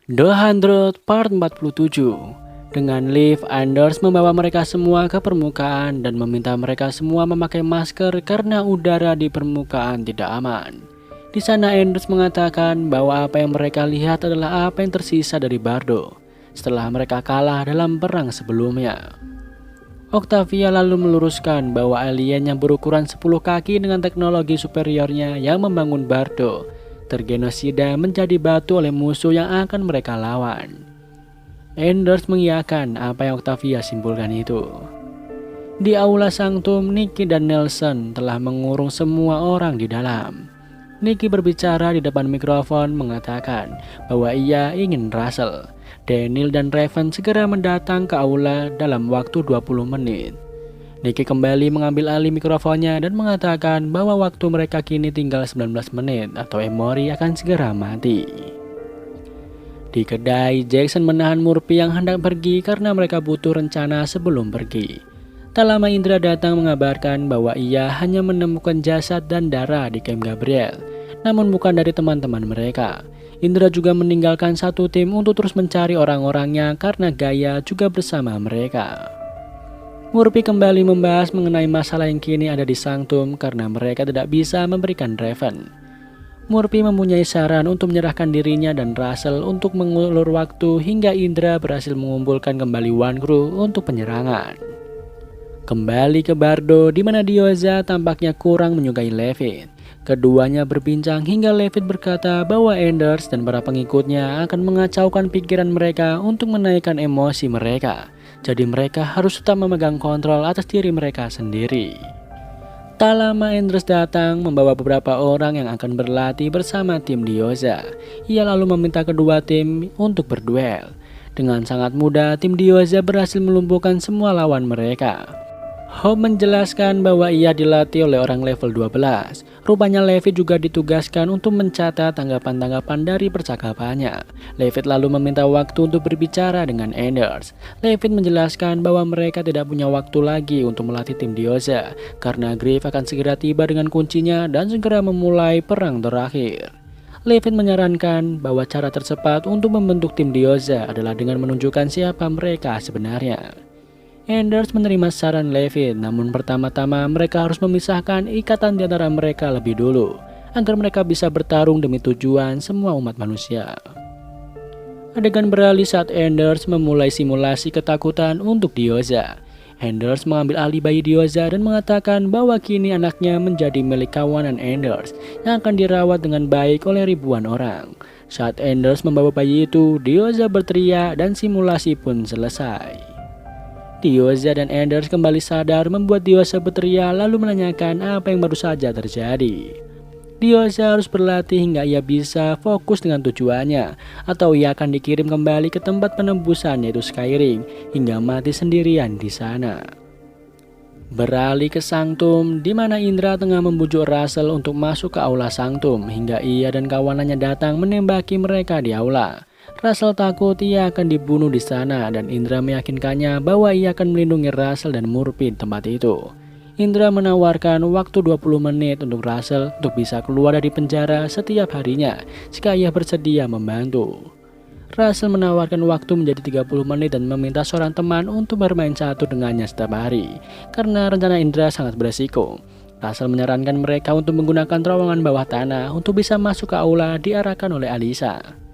The Hundred Part 47. Dengan lift, Anders membawa mereka semua ke permukaan dan meminta mereka semua memakai masker karena udara di permukaan tidak aman. Di sana Anders mengatakan bahwa apa yang mereka lihat adalah apa yang tersisa dari Bardo setelah mereka kalah dalam perang sebelumnya. Octavia lalu meluruskan bahwa alien yang berukuran 10 kaki dengan teknologi superiornya yang membangun Bardo tergenosida menjadi batu oleh musuh yang akan mereka lawan. Anders mengiyakan apa yang Octavia simpulkan itu. Di aula sanctum, Nicky dan Nelson telah mengurung semua orang di dalam. Nicky berbicara di depan mikrofon mengatakan bahwa ia ingin Russell, Daniel dan Raven segera mendatang ke aula dalam waktu 20 menit. Nicky kembali mengambil alih mikrofonnya dan mengatakan bahwa waktu mereka kini tinggal 19 menit atau Emory akan segera mati. Di kedai, Jackson menahan Murphy yang hendak pergi karena mereka butuh rencana sebelum pergi. Tak lama Indra datang mengabarkan bahwa ia hanya menemukan jasad dan darah di camp Gabriel, namun bukan dari teman-teman mereka. Indra juga meninggalkan satu tim untuk terus mencari orang-orangnya karena Gaia juga bersama mereka. Murphy kembali membahas mengenai masalah yang kini ada di sanctum karena mereka tidak bisa memberikan Raven. Murphy mempunyai saran untuk menyerahkan dirinya dan Russell untuk mengulur waktu hingga Indra berhasil mengumpulkan kembali One Crew untuk penyerangan. Kembali ke Bardo di mana Diyoza tampaknya kurang menyukai Levitt. Keduanya berbincang hingga Levitt berkata bahwa Anders dan para pengikutnya akan mengacaukan pikiran mereka untuk menaikkan emosi mereka. Jadi mereka harus tetap memegang kontrol atas diri mereka sendiri. Tak lama Anders datang membawa beberapa orang yang akan berlatih bersama tim Diyoza. Ia lalu meminta kedua tim untuk berduel. Dengan sangat mudah tim Diyoza berhasil melumpuhkan semua lawan mereka. Hope menjelaskan bahwa ia dilatih oleh orang level 12. Rupanya Levitt juga ditugaskan untuk mencatat tanggapan-tanggapan dari percakapannya. Levitt lalu meminta waktu untuk berbicara dengan Anders. Levitt menjelaskan bahwa mereka tidak punya waktu lagi untuk melatih tim Diyoza karena Griff akan segera tiba dengan kuncinya dan segera memulai perang terakhir. Levitt menyarankan bahwa cara tercepat untuk membentuk tim Diyoza adalah dengan menunjukkan siapa mereka sebenarnya. Anders menerima saran Levitt, namun pertama-tama mereka harus memisahkan ikatan di antara mereka lebih dulu, agar mereka bisa bertarung demi tujuan semua umat manusia. Adegan beralih saat Anders memulai simulasi ketakutan untuk Diyoza. Anders mengambil alih bayi Diyoza dan mengatakan bahwa kini anaknya menjadi milik kawanan Anders yang akan dirawat dengan baik oleh ribuan orang. Saat Anders membawa bayi itu, Diyoza berteriak dan simulasi pun selesai. Diyoza dan Anders kembali sadar membuat Diyoza berteriak lalu menanyakan apa yang baru saja terjadi. Diyoza harus berlatih hingga ia bisa fokus dengan tujuannya atau ia akan dikirim kembali ke tempat penembusan yaitu Skyrim hingga mati sendirian di sana. Beralih ke sanctum di mana Indra tengah membujuk Russell untuk masuk ke aula sanctum hingga ia dan kawanannya datang menembaki mereka di aula. Russell takut ia akan dibunuh di sana dan Indra meyakinkannya bahwa ia akan melindungi Russell dan Murphy di tempat itu. Indra menawarkan waktu 20 menit untuk Russell untuk bisa keluar dari penjara setiap harinya jika ia bersedia membantu. Russell menawarkan waktu menjadi 30 menit dan meminta seorang teman untuk bermain catur dengannya setiap hari karena rencana Indra sangat beresiko. Russell menyarankan mereka untuk menggunakan terowongan bawah tanah untuk bisa masuk ke aula diarahkan oleh Alisa.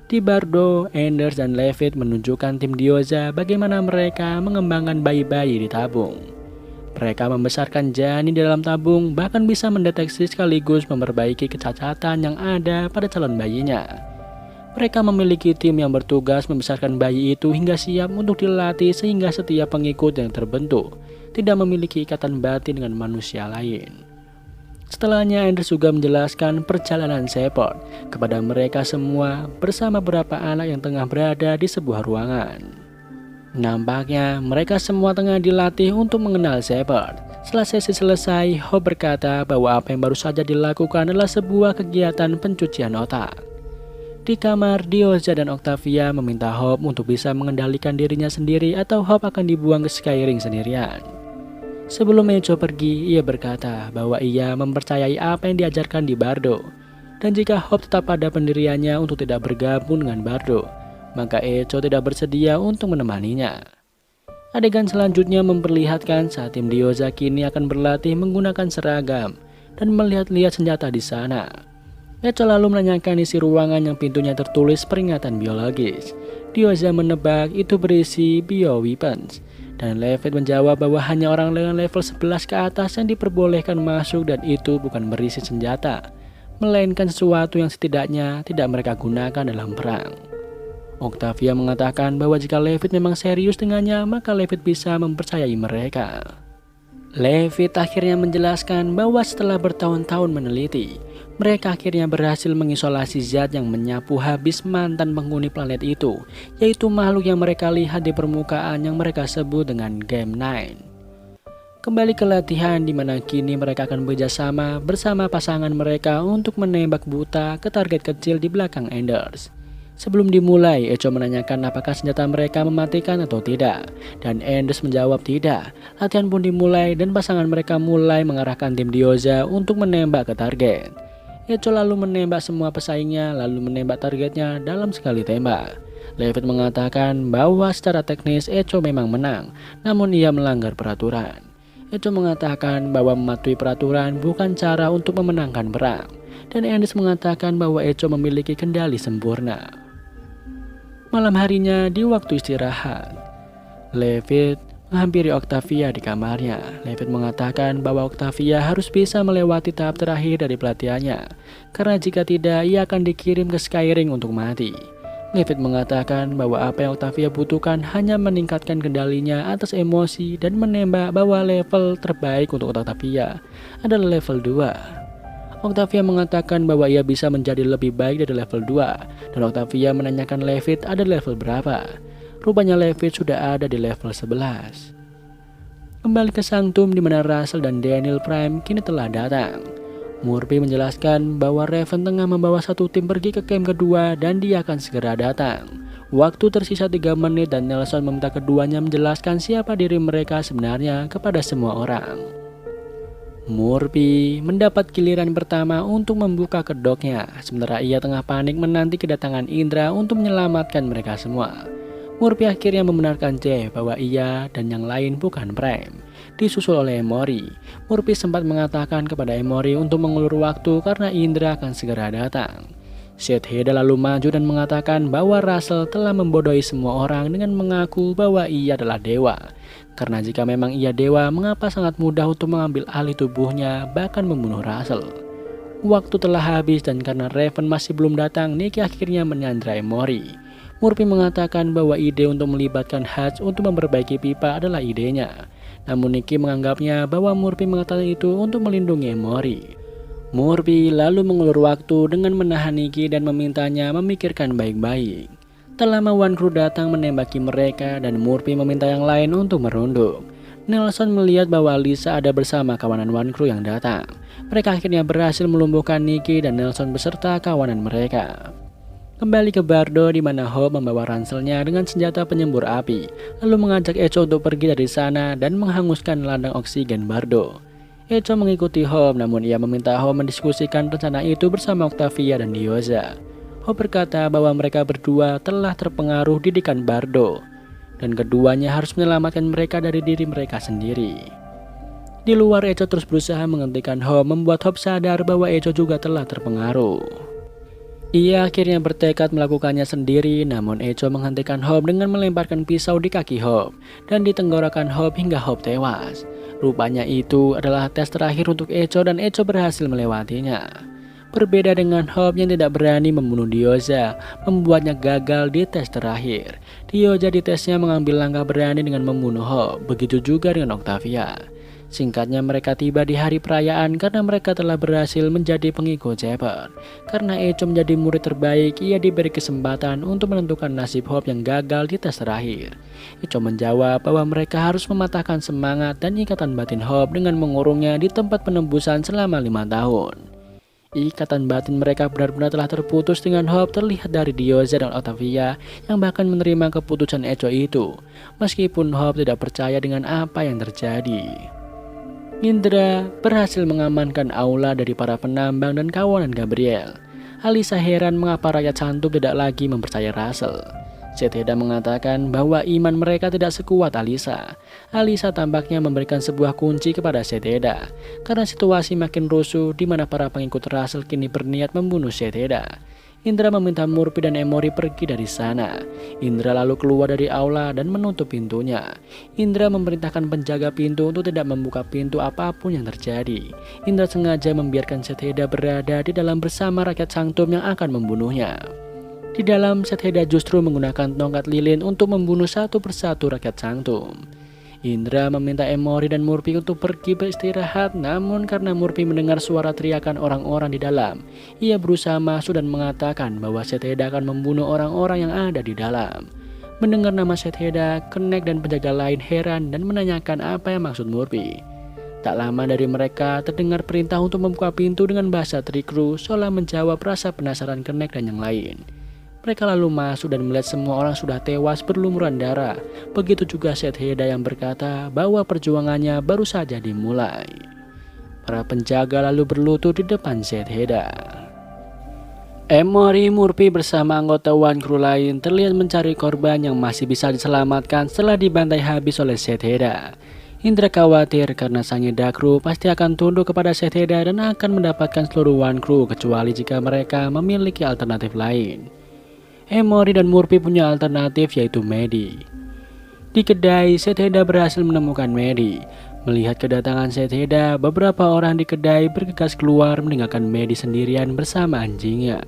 Di Bardo, Anders dan Levitt menunjukkan tim Diyoza bagaimana mereka mengembangkan bayi-bayi di tabung. Mereka membesarkan janin di dalam tabung, bahkan bisa mendeteksi sekaligus memperbaiki kecacatan yang ada pada calon bayinya. Mereka memiliki tim yang bertugas membesarkan bayi itu hingga siap untuk dilatih sehingga setiap pengikut yang terbentuk tidak memiliki ikatan batin dengan manusia lain. Setelahnya Anders juga menjelaskan perjalanan Shepard kepada mereka semua bersama beberapa anak yang tengah berada di sebuah ruangan. Nampaknya mereka semua tengah dilatih untuk mengenal Shepard. Setelah sesi selesai, Hope berkata bahwa apa yang baru saja dilakukan adalah sebuah kegiatan pencucian otak. Di kamar, Diyoza dan Octavia meminta Hope untuk bisa mengendalikan dirinya sendiri atau Hope akan dibuang ke Skyrim sendirian. Sebelum Echo pergi, ia berkata bahwa ia mempercayai apa yang diajarkan di Bardo. Dan jika Hope tetap pada pendiriannya untuk tidak bergabung dengan Bardo, maka Echo tidak bersedia untuk menemaninya. Adegan selanjutnya memperlihatkan saat tim Dioza kini akan berlatih menggunakan seragam dan melihat-lihat senjata di sana. Echo lalu menanyakan isi ruangan yang pintunya tertulis peringatan biologis. Dioza menebak itu berisi bioweapons, dan Levitt menjawab bahwa hanya orang dengan level 11 ke atas yang diperbolehkan masuk dan itu bukan berisi senjata, melainkan sesuatu yang setidaknya tidak mereka gunakan dalam perang. Octavia mengatakan bahwa jika Levitt memang serius dengannya, maka Levitt bisa mempercayai mereka. Levitt akhirnya menjelaskan bahwa setelah bertahun-tahun meneliti, mereka akhirnya berhasil mengisolasi zat yang menyapu habis mantan penghuni planet itu, yaitu makhluk yang mereka lihat di permukaan yang mereka sebut dengan Game 9. Kembali ke latihan di mana kini mereka akan bekerjasama bersama pasangan mereka untuk menembak buta ke target kecil di belakang Anders. Sebelum dimulai, Echo menanyakan apakah senjata mereka mematikan atau tidak, dan Anders menjawab tidak. Latihan pun dimulai dan pasangan mereka mulai mengarahkan tim Dioza untuk menembak ke target. Echo lalu menembak semua pesaingnya lalu menembak targetnya dalam sekali tembak. Levitt mengatakan bahwa secara teknis Echo memang menang, namun ia melanggar peraturan. Echo mengatakan bahwa mematuhi peraturan bukan cara untuk memenangkan perang, dan Anders mengatakan bahwa Echo memiliki kendali sempurna. Malam harinya di waktu istirahat, Levitt menghampiri Octavia di kamarnya. Levitt mengatakan bahwa Octavia harus bisa melewati tahap terakhir dari pelatihannya, karena jika tidak ia akan dikirim ke Skyring untuk mati. Levitt mengatakan bahwa apa yang Octavia butuhkan hanya meningkatkan kendalinya atas emosi dan menembak bahwa level terbaik untuk Octavia adalah level 2. Octavia mengatakan bahwa ia bisa menjadi lebih baik dari level 2, dan Octavia menanyakan Levitt ada level berapa. Rupanya Levitt sudah ada di level 11. Kembali ke Sanctum di mana Russell dan Daniel Prime kini telah datang. Murphy menjelaskan bahwa Raven tengah membawa satu tim pergi ke camp kedua dan dia akan segera datang. Waktu tersisa 3 menit dan Nelson meminta keduanya menjelaskan siapa diri mereka sebenarnya kepada semua orang. Murphy mendapat giliran pertama untuk membuka kedoknya, sementara ia tengah panik menanti kedatangan Indra untuk menyelamatkan mereka semua. Murphy akhirnya membenarkan Jeff bahwa ia dan yang lain bukan Prime. Disusul oleh Emory, Murphy sempat mengatakan kepada Emory untuk mengulur waktu karena Indra akan segera datang. Shethead lalu maju dan mengatakan bahwa Russell telah membodohi semua orang dengan mengaku bahwa ia adalah dewa. Karena jika memang ia dewa, mengapa sangat mudah untuk mengambil alih tubuhnya, bahkan membunuh Russell. Waktu telah habis dan karena Raven masih belum datang, Nikki akhirnya menyandra Emory. Murphy mengatakan bahwa ide untuk melibatkan Hutch untuk memperbaiki pipa adalah idenya. Namun Nikki menganggapnya bahwa Murphy mengatakan itu untuk melindungi Emory. Murphy lalu mengulur waktu dengan menahan Nikki dan memintanya memikirkan baik-baik. Tak lama One Crew datang menembaki mereka dan Murphy meminta yang lain untuk merunduk. Nelson melihat bahwa Lisa ada bersama kawanan One Crew yang datang. Mereka akhirnya berhasil melumpuhkan Nikki dan Nelson beserta kawanan mereka. Kembali ke Bardo di mana Hope membawa ranselnya dengan senjata penyembur api, lalu mengajak Echo untuk pergi dari sana dan menghanguskan ladang oksigen Bardo. Echo mengikuti Hope, namun ia meminta Hope mendiskusikan rencana itu bersama Octavia dan Dioza. Hope berkata bahwa mereka berdua telah terpengaruh didikan Bardo, dan keduanya harus menyelamatkan mereka dari diri mereka sendiri. Di luar, Echo terus berusaha menghentikan Hope, membuat Hope sadar bahwa Echo juga telah terpengaruh. Ia akhirnya bertekad melakukannya sendiri, namun Echo menghentikan Hope dengan melemparkan pisau di kaki Hope dan di tenggorokan Hope hingga Hope tewas. Rupanya itu adalah tes terakhir untuk Echo dan Echo berhasil melewatinya. Berbeda dengan Hope yang tidak berani membunuh Dioza, membuatnya gagal di tes terakhir. Dioza di tesnya mengambil langkah berani dengan membunuh Hope, begitu juga dengan Octavia. Singkatnya mereka tiba di hari perayaan karena mereka telah berhasil menjadi pengikut Shepard. Karena Echo menjadi murid terbaik, ia diberi kesempatan untuk menentukan nasib Hope yang gagal di tes terakhir. Echo menjawab bahwa mereka harus mematahkan semangat dan ikatan batin Hope dengan mengurungnya di tempat penembusan selama 5 tahun. Ikatan batin mereka benar-benar telah terputus dengan Hope terlihat dari Dioza dan Octavia yang bahkan menerima keputusan Echo itu, meskipun Hope tidak percaya dengan apa yang terjadi. Indra berhasil mengamankan aula dari para penambang dan kawanan Gabriel. Alisa heran mengapa rakyat cantum tidak lagi mempercayai Russell. Setheda mengatakan bahwa iman mereka tidak sekuat Alisa. Alisa tampaknya memberikan sebuah kunci kepada Setheda karena situasi makin rusuh di mana para pengikut Russell kini berniat membunuh Setheda. Indra meminta Murphy dan Emory pergi dari sana. Indra lalu keluar dari aula dan menutup pintunya. Indra memerintahkan penjaga pintu untuk tidak membuka pintu apapun yang terjadi. Indra sengaja membiarkan Setheda berada di dalam bersama rakyat Sanctum yang akan membunuhnya. Di dalam, Setheda justru menggunakan tongkat lilin untuk membunuh satu persatu rakyat Sanctum. Indra meminta Emory dan Murphy untuk pergi beristirahat, namun karena Murphy mendengar suara teriakan orang-orang di dalam, ia berusaha masuk dan mengatakan bahwa Setheda akan membunuh orang-orang yang ada di dalam. Mendengar nama Setheda, Knecht dan penjaga lain heran dan menanyakan apa yang maksud Murphy. Tak lama dari mereka terdengar perintah untuk membuka pintu dengan bahasa Trikru, seolah menjawab rasa penasaran Knecht dan yang lain. Mereka lalu masuk dan melihat semua orang sudah tewas berlumuran darah. Begitu juga Setheda yang berkata bahwa perjuangannya baru saja dimulai. Para penjaga lalu berlutut di depan Setheda. Emory, Murphy bersama anggota One Crew lain terlihat mencari korban yang masih bisa diselamatkan setelah dibantai habis oleh Setheda. Indra khawatir karena sang Crew pasti akan tunduk kepada Setheda dan akan mendapatkan seluruh One Crew kecuali jika mereka memiliki alternatif lain. Emory dan Murphy punya alternatif yaitu Maddie. Di kedai, Setheda berhasil menemukan Maddie. Melihat kedatangan Setheda, beberapa orang di kedai bergegas keluar meninggalkan Maddie sendirian bersama anjingnya.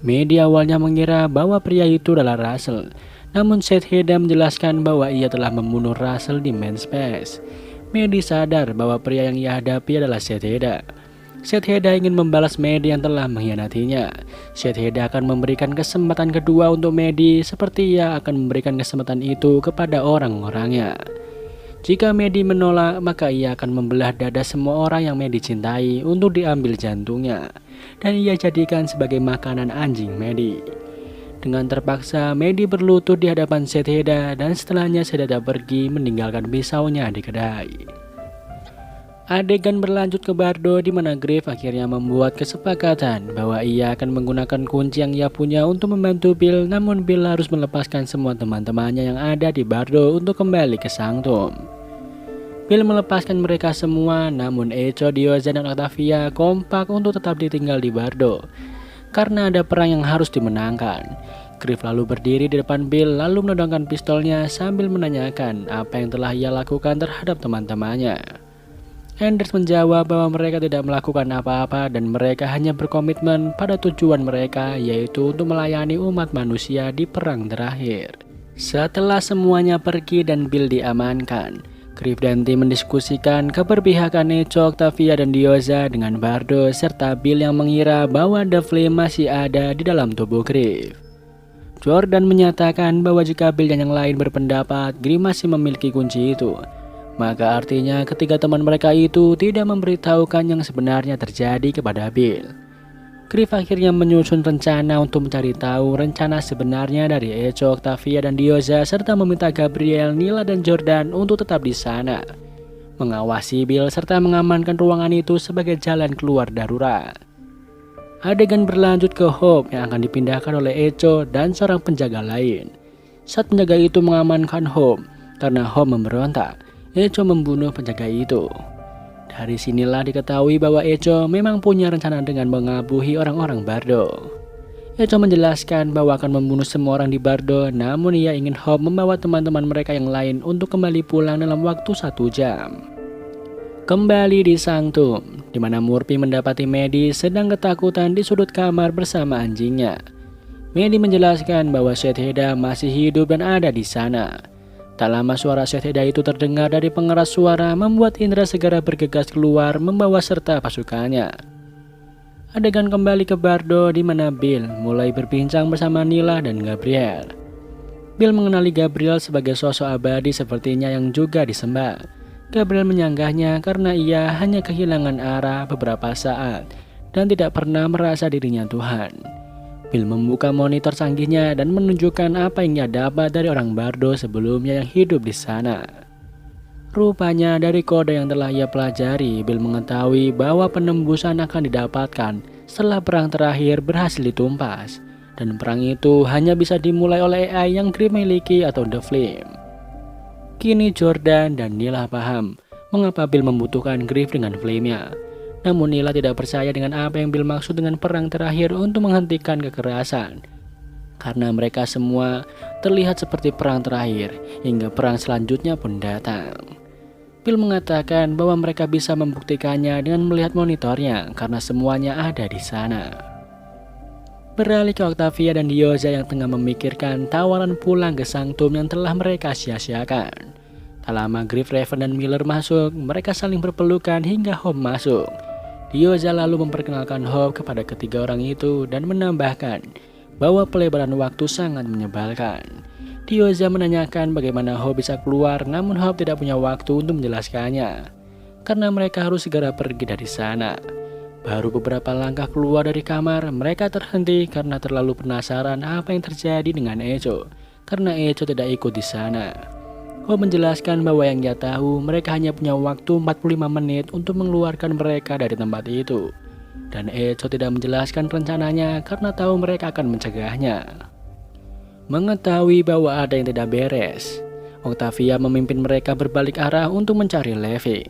Maddie awalnya mengira bahwa pria itu adalah Russell, namun Setheda menjelaskan bahwa ia telah membunuh Russell di main space. Maddie sadar bahwa pria yang ia hadapi adalah Setheda. Setheda ingin membalas Maddie yang telah mengkhianatinya. Setheda akan memberikan kesempatan kedua untuk Maddie seperti ia akan memberikan kesempatan itu kepada orang-orangnya. Jika Maddie menolak, maka ia akan membelah dada semua orang yang Maddie cintai untuk diambil jantungnya, dan ia jadikan sebagai makanan anjing Maddie. Dengan terpaksa, Maddie berlutut di hadapan Setheda dan setelahnya Setheda pergi meninggalkan pisaunya di kedai. Adegan berlanjut ke Bardo di mana Griff akhirnya membuat kesepakatan bahwa ia akan menggunakan kunci yang ia punya untuk membantu Bill, namun Bill harus melepaskan semua teman-temannya yang ada di Bardo untuk kembali ke Sanctum. Bill melepaskan mereka semua, namun Echo, Dioza, dan Octavia kompak untuk tetap ditinggal di Bardo karena ada perang yang harus dimenangkan. Griff lalu berdiri di depan Bill lalu menodongkan pistolnya sambil menanyakan apa yang telah ia lakukan terhadap teman-temannya. Anders menjawab bahwa mereka tidak melakukan apa-apa dan mereka hanya berkomitmen pada tujuan mereka, yaitu untuk melayani umat manusia di perang terakhir. Setelah semuanya pergi dan Bill diamankan, Griff dan tim mendiskusikan keberpihakan Echo, Octavia, dan Dioza dengan Bardo serta Bill yang mengira bahwa The Flame masih ada di dalam tubuh Griff. Jordan menyatakan bahwa jika Bill dan yang lain berpendapat Griff masih memiliki kunci itu, maka artinya ketiga teman mereka itu tidak memberitahukan yang sebenarnya terjadi kepada Bill. Griff akhirnya menyusun rencana untuk mencari tahu rencana sebenarnya dari Echo, Octavia, dan Dioza serta meminta Gabriel, Nila, dan Jordan untuk tetap di sana, mengawasi Bill serta mengamankan ruangan itu sebagai jalan keluar darurat. Adegan berlanjut ke Hope yang akan dipindahkan oleh Echo dan seorang penjaga lain. Saat penjaga itu mengamankan Hope karena Hope memberontak, Echo membunuh penjaga itu. Dari sinilah diketahui bahwa Echo memang punya rencana dengan mengabuhi orang-orang Bardo. Echo menjelaskan bahwa akan membunuh semua orang di Bardo, namun ia ingin Hope membawa teman-teman mereka yang lain untuk kembali pulang dalam waktu 1 jam. Kembali di Sanctum, di mana Murphy mendapati Maddie sedang ketakutan di sudut kamar bersama anjingnya. Maddie menjelaskan bahwa Setheda masih hidup dan ada di sana. Tak lama suara Setheda itu terdengar dari pengeras suara, membuat Indra segera bergegas keluar membawa serta pasukannya. Adegan kembali ke Bardo di mana Bill mulai berbincang bersama Nila dan Gabriel. Bill mengenali Gabriel sebagai sosok abadi sepertinya yang juga disembah. Gabriel menyanggahnya karena ia hanya kehilangan arah beberapa saat dan tidak pernah merasa dirinya Tuhan. Bill membuka monitor canggihnya dan menunjukkan apa yang ia dapat dari orang Bardo sebelumnya yang hidup di sana. Rupanya dari kode yang telah ia pelajari, Bill mengetahui bahwa penembusan akan didapatkan setelah perang terakhir berhasil ditumpas. Dan perang itu hanya bisa dimulai oleh AI yang Griff miliki atau The Flame. Kini Jordan dan Nila paham mengapa Bill membutuhkan Griff dengan Flame-nya. Namun Nila tidak percaya dengan apa yang Bill maksud dengan perang terakhir untuk menghentikan kekerasan. Karena mereka semua terlihat seperti perang terakhir hingga perang selanjutnya pun datang. Bill mengatakan bahwa mereka bisa membuktikannya dengan melihat monitornya karena semuanya ada di sana. Beralih ke Octavia dan Diyoza yang tengah memikirkan tawaran pulang ke Sanctum yang telah mereka sia-siakan. Tak lama Griff, Raven, dan Miller masuk, mereka saling berpelukan hingga Hope masuk. Diyoza lalu memperkenalkan Hope kepada ketiga orang itu dan menambahkan bahwa pelebaran waktu sangat menyebalkan. Diyoza menanyakan bagaimana Hope bisa keluar, namun Hope tidak punya waktu untuk menjelaskannya. Karena mereka harus segera pergi dari sana. Baru beberapa langkah keluar dari kamar, mereka terhenti karena terlalu penasaran apa yang terjadi dengan Echo. Karena Echo tidak ikut di sana. Hope menjelaskan bahwa yang dia tahu, mereka hanya punya waktu 45 menit untuk mengeluarkan mereka dari tempat itu. Dan Echo tidak menjelaskan rencananya karena tahu mereka akan mencegahnya. Mengetahui bahwa ada yang tidak beres, Octavia memimpin mereka berbalik arah untuk mencari Levi.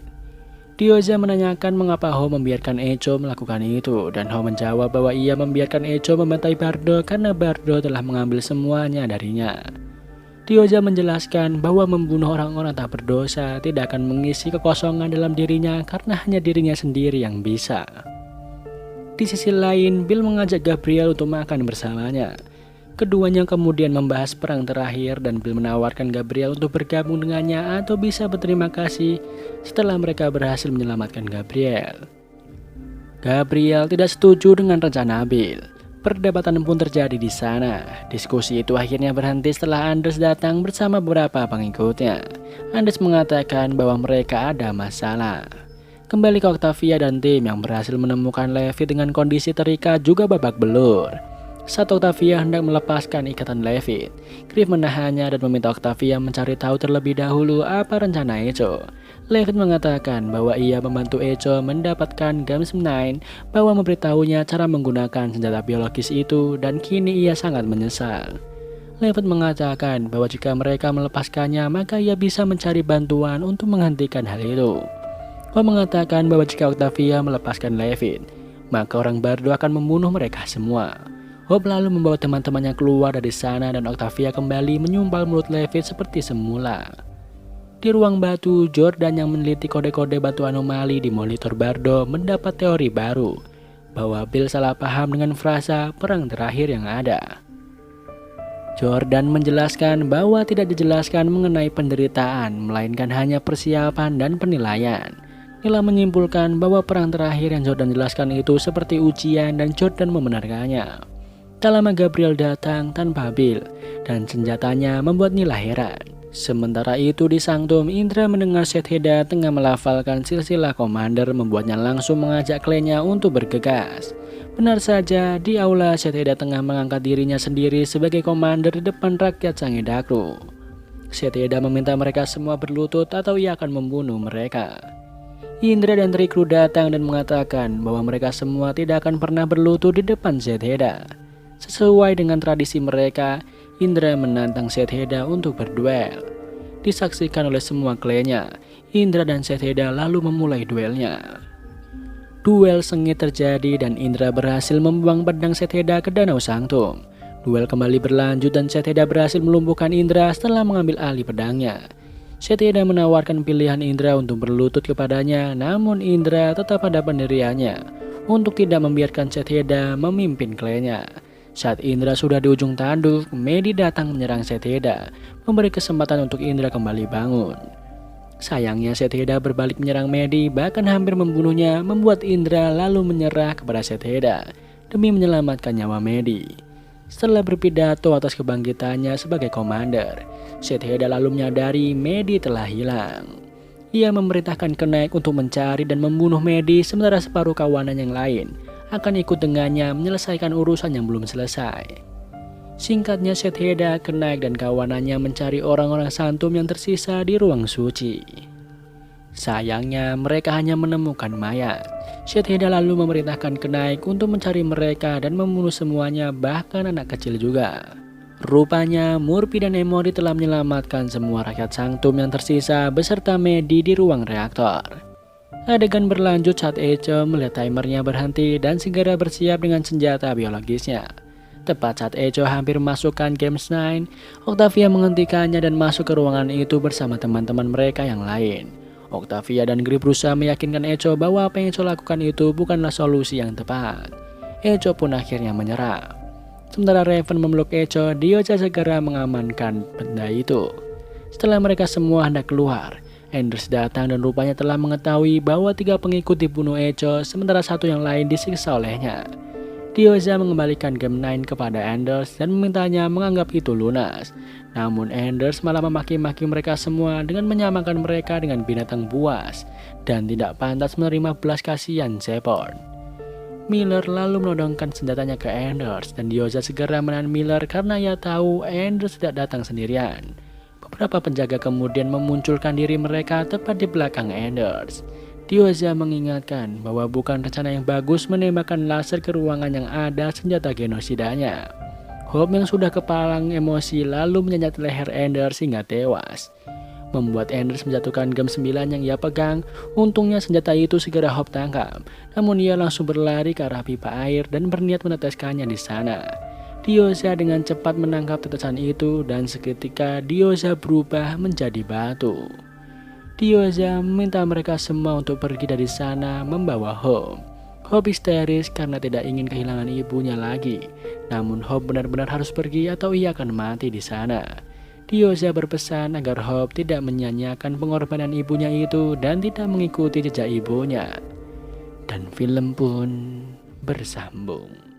Diyoza menanyakan mengapa Hope membiarkan Echo melakukan itu, dan Hope menjawab bahwa ia membiarkan Echo membantai Bardo karena Bardo telah mengambil semuanya darinya. Diyoza menjelaskan bahwa membunuh orang-orang tak berdosa tidak akan mengisi kekosongan dalam dirinya karena hanya dirinya sendiri yang bisa. Di sisi lain, Bill mengajak Gabriel untuk makan bersamanya. Keduanya kemudian membahas perang terakhir dan Bill menawarkan Gabriel untuk bergabung dengannya atau bisa berterima kasih setelah mereka berhasil menyelamatkan Gabriel. Gabriel tidak setuju dengan rencana Bill. Perdebatan pun terjadi di sana. Diskusi itu akhirnya berhenti setelah Anders datang bersama beberapa pengikutnya. Anders mengatakan bahwa mereka ada masalah. Kembali ke Octavia dan tim yang berhasil menemukan Levi dengan kondisi terikat juga babak belur. Saat Octavia hendak melepaskan ikatan Levi, Griff menahannya dan meminta Octavia mencari tahu terlebih dahulu apa rencana Echo. Levi mengatakan bahwa ia membantu Echo mendapatkan Gamma-9 bahwa memberitahunya cara menggunakan senjata biologis itu dan kini ia sangat menyesal. Levi mengatakan bahwa jika mereka melepaskannya maka ia bisa mencari bantuan untuk menghentikan hal itu. Dia mengatakan bahwa jika Octavia melepaskan Levi, maka orang Bardo akan membunuh mereka semua. Hope lalu membawa teman-temannya keluar dari sana dan Octavia kembali menyumpal mulut Levi seperti semula. Di ruang batu, Jordan yang meneliti kode-kode batu anomali di monitor Bardo mendapat teori baru bahwa Bill salah paham dengan frasa perang terakhir yang ada. Jordan menjelaskan bahwa tidak dijelaskan mengenai penderitaan, melainkan hanya persiapan dan penilaian. Nila menyimpulkan bahwa perang terakhir yang Jordan jelaskan itu seperti ujian dan Jordan membenarkannya. Tak lama Gabriel datang tanpa Bill dan senjatanya membuat Nila heran. Sementara itu di Sanctum, Indra mendengar Shekhida tengah melafalkan silsilah Commander membuatnya langsung mengajak kliennya untuk bergegas. Benar saja, di aula Shekhida tengah mengangkat dirinya sendiri sebagai Commander di depan rakyat Sangedakru. Shekhida meminta mereka semua berlutut atau ia akan membunuh mereka. Indra dan Rikru datang dan mengatakan bahwa mereka semua tidak akan pernah berlutut di depan Shekhida. Sesuai dengan tradisi mereka, Indra menantang Shekhida untuk berduel. Disaksikan oleh semua kliennya, Indra dan Shekhida lalu memulai duelnya. Duel sengit terjadi dan Indra berhasil membuang pedang Shekhida ke Danau Sanctum. Duel kembali berlanjut dan Shekhida berhasil melumpuhkan Indra setelah mengambil alih pedangnya. Shekhida menawarkan pilihan Indra untuk berlutut kepadanya, namun Indra tetap pada pendiriannya untuk tidak membiarkan Shekhida memimpin kliennya. Saat Indra sudah di ujung tanduk, Medi datang menyerang Shekhida, memberi kesempatan untuk Indra kembali bangun. Sayangnya Shekhida berbalik menyerang Medi, bahkan hampir membunuhnya, membuat Indra lalu menyerah kepada Shekhida demi menyelamatkan nyawa Medi. Setelah berpidato atas kebangkitannya sebagai komander, Shekhida lalu menyadari Medi telah hilang. Ia memerintahkan Knight untuk mencari dan membunuh Medi, sementara separuh kawanan yang lain akan ikut dengannya menyelesaikan urusan yang belum selesai. Singkatnya, Shekhida, Knight, dan kawanannya mencari orang-orang Sanctum yang tersisa di ruang suci. Sayangnya mereka hanya menemukan mayat. Shedheda lalu memerintahkan kenaik untuk mencari mereka dan membunuh semuanya, bahkan anak kecil juga. Rupanya Murphy dan Emory telah menyelamatkan semua rakyat Sanctum yang tersisa beserta Maddie di ruang reaktor. Adegan berlanjut saat Echo melihat timernya berhenti dan segera bersiap dengan senjata biologisnya. Tepat saat Echo hampir masukkan Games 9, Octavia menghentikannya dan masuk ke ruangan itu bersama teman-teman mereka yang lain. Octavia dan Grip berusaha meyakinkan Echo bahwa apa yang Echo lakukan itu bukanlah solusi yang tepat. Echo pun akhirnya menyerah. Sementara Raven memeluk Echo, Diyoza segera mengamankan benda itu. Setelah mereka semua hendak keluar, Anders datang dan rupanya telah mengetahui bahwa 3 pengikut dibunuh Echo, sementara satu yang lain disiksa olehnya. Diyoza mengembalikan Game 9 kepada Anders dan memintanya menganggap itu lunas. Namun Anders malah memaki-maki mereka semua dengan menyamakan mereka dengan binatang buas dan tidak pantas menerima belas kasihan Shepard. Miller lalu menodongkan senjatanya ke Anders dan Diyoza segera menahan Miller karena ia tahu Anders tidak datang sendirian. Beberapa penjaga kemudian memunculkan diri mereka tepat di belakang Anders. Diyoza mengingatkan bahwa bukan rencana yang bagus menembakkan laser ke ruangan yang ada senjata genosidanya. Hope yang sudah kepalang emosi lalu menyengat leher Anders hingga tewas, membuat Anders menjatuhkan Game 9 yang ia pegang. Untungnya senjata itu segera Hope tangkap, namun ia langsung berlari ke arah pipa air dan berniat meneteskannya di sana. Diyoza dengan cepat menangkap tetesan itu dan seketika Diyoza berubah menjadi batu. Diyoza meminta mereka semua untuk pergi dari sana membawa Hope. Hope histeris karena tidak ingin kehilangan ibunya lagi. Namun Hope benar-benar harus pergi atau ia akan mati di sana. Diyoza berpesan agar Hope tidak menyanyiakan pengorbanan ibunya itu dan tidak mengikuti jejak ibunya. Dan film pun bersambung.